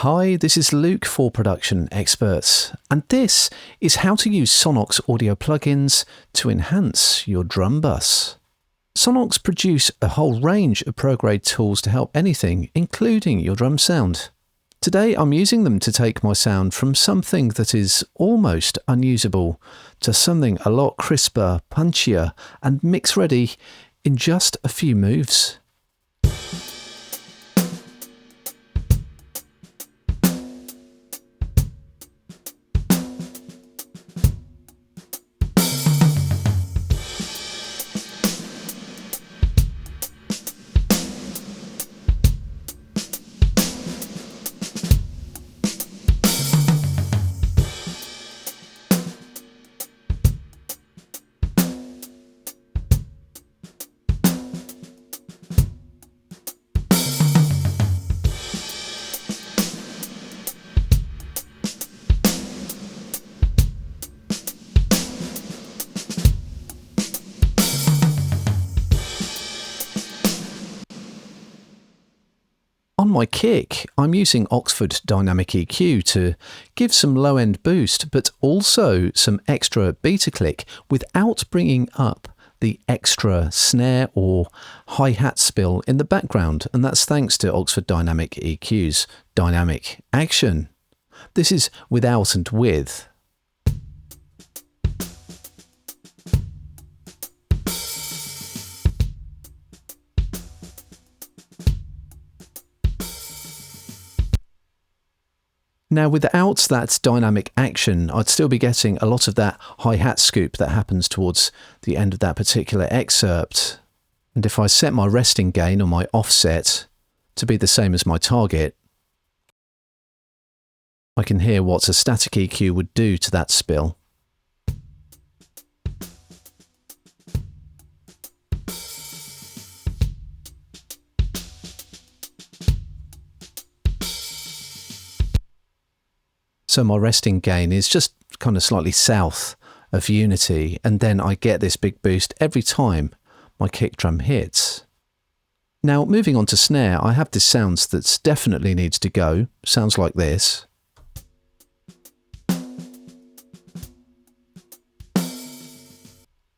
Hi, this is Luke for Production Experts, and this is how to use Sonnox audio plugins to enhance your drum bus. Sonnox produce a whole range of pro-grade tools to help anything, including your drum sound. Today I'm using them to take my sound from something that is almost unusable to something a lot crisper, punchier, and mix ready in just a few moves. On my kick, I'm using Oxford Dynamic EQ to give some low-end boost, but also some extra beta click without bringing up the extra snare or hi-hat spill in the background, and that's thanks to Oxford Dynamic EQ's dynamic action. This is without and with. Now, without that dynamic action, I'd still be getting a lot of that hi-hat scoop that happens towards the end of that particular excerpt. And if I set my resting gain or my offset to be the same as my target, I can hear what a static EQ would do to that spill. So my resting gain is just kind of slightly south of unity, and then I get this big boost every time my kick drum hits. Now, moving on to snare, I have this sound that definitely needs to go. Sounds like this.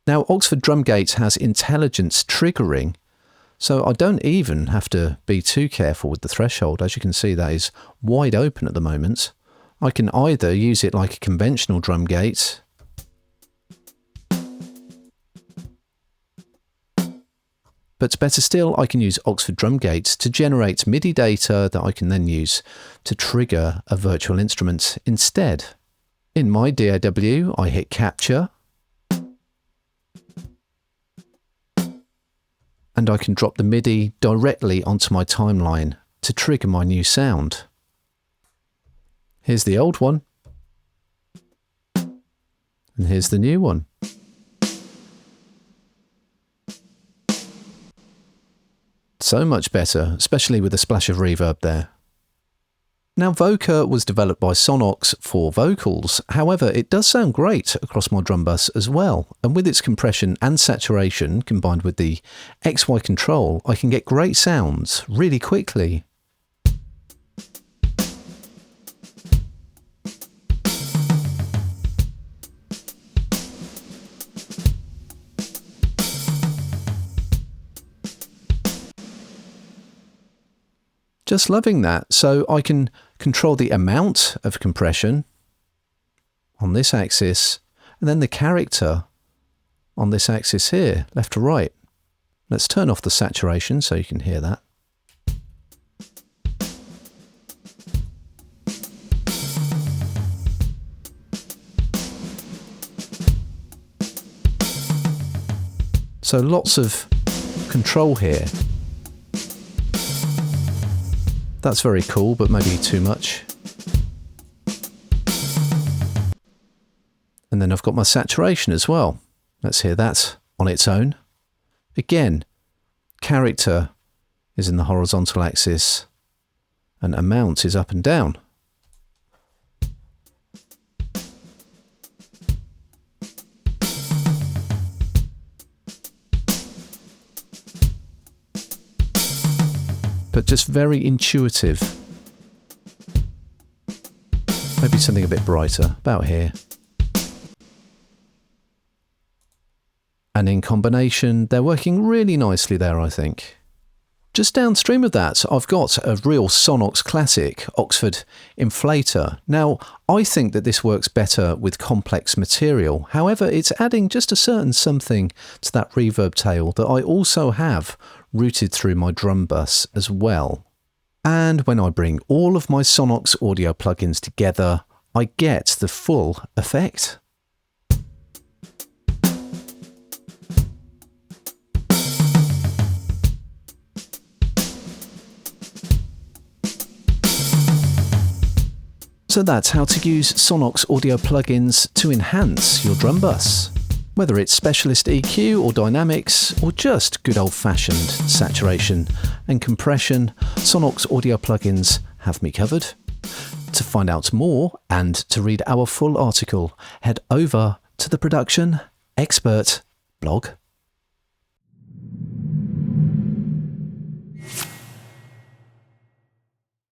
Now, Oxford Drumgate has intelligence triggering, so I don't even have to be too careful with the threshold. As you can see, that is wide open at the moment. I can either use it like a conventional drum gate, but better still, I can use Oxford Drumgate to generate MIDI data that I can then use to trigger a virtual instrument instead. In my DAW, I hit capture, and I can drop the MIDI directly onto my timeline to trigger my new sound. Here's the old one, and here's the new one. So much better, especially with a splash of reverb there. Now, Voca was developed by Sonnox for vocals. However, it does sound great across my drum bus as well. And with its compression and saturation combined with the XY control, I can get great sounds really quickly. Just loving that. So I can control the amount of compression on this axis, and then the character on this axis here, left to right. Let's turn off the saturation so you can hear that. So lots of control here. That's very cool, but maybe too much. And then I've got my saturation as well. Let's hear that on its own. Again, character is in the horizontal axis and amount is up and down. but just very intuitive. maybe something a bit brighter, about here. And in combination, they're working really nicely there, I think. Just downstream of that, I've got a real Sonnox classic, Oxford Inflator. Now, I think that this works better with complex material. However, it's adding just a certain something to that reverb tail that I also have routed through my drum bus as well. And when I bring all of my Sonnox audio plugins together, I get the full effect. So that's how to use Sonnox audio plugins to enhance your drum bus. Whether it's specialist EQ or dynamics, or just good old-fashioned saturation and compression, Sonnox audio plugins have me covered. To find out more and to read our full article, head over to the Production Expert blog.